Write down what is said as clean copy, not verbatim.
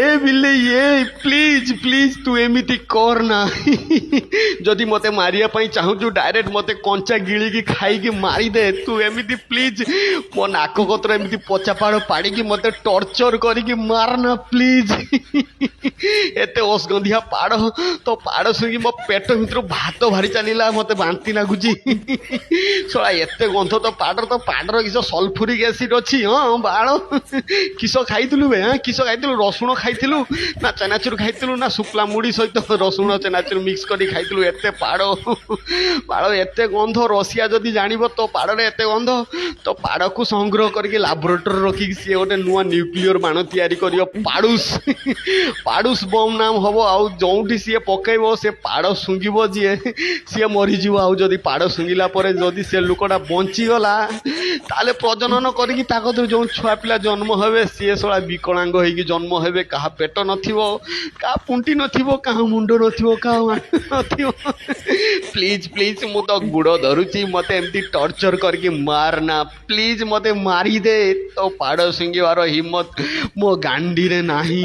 ए बिल्ली ये please please तू एमिति कर ना जदि मते मारिया पई चाहूचु डायरेक्ट मते कंचा गिळी की खाई की मारी दे तू एमिति प्लीज मो नाक कतर एमिति पचा पाड़ पाड़ी की मते टॉर्चर करी की मार ना प्लीज एते ओसगंधिया पाड़ तो पाड़ सुई मो पेट भितर भात भारी चलीला मते बांती लागुची सोला एते गंध तो पाड़र किस सल्फ्यूरिक एसिड अच्छी हाँ बाड़ किस खाइलु बे हाँ किस खाइलु रसुण खाइलु ना चनाचुर खाइलु ना शुक्ला मुड़ी सहित रसुण चनाचुर मिक्स कर खाइलु एते पाड़ पाड़ एते गंध रसिया जदि जानिब तो पाड़े एते गंध तो पाड़ को संग्रह करके लैबोरेटरी रखिक सी गोटे नुआ न्यूक्लियर बाण तैयारी कर पाड़ुस पाड़ुस बम नाम हम आउ जोटी सी पकईब से पाड़ शुंघिब जी सी मरीज आउ जदि पाड़ शुंघिला जदि से लोकटा बंचीगला ताले प्रजनन करी जो छुआ पिला जन्म हे सी सला विकलांग होगी जन्म हे क्या पेट नथिबो क्या पुंटी नथिबो क्या मुंड नथिबो क्या प्लीज प्लीज मु तो गुड़ धरुची मते एमती टॉर्चर करके मारना प्लीज मते मारी दे तो पाड़ सिंगिवार हिम्मत मो गांडी रे नाही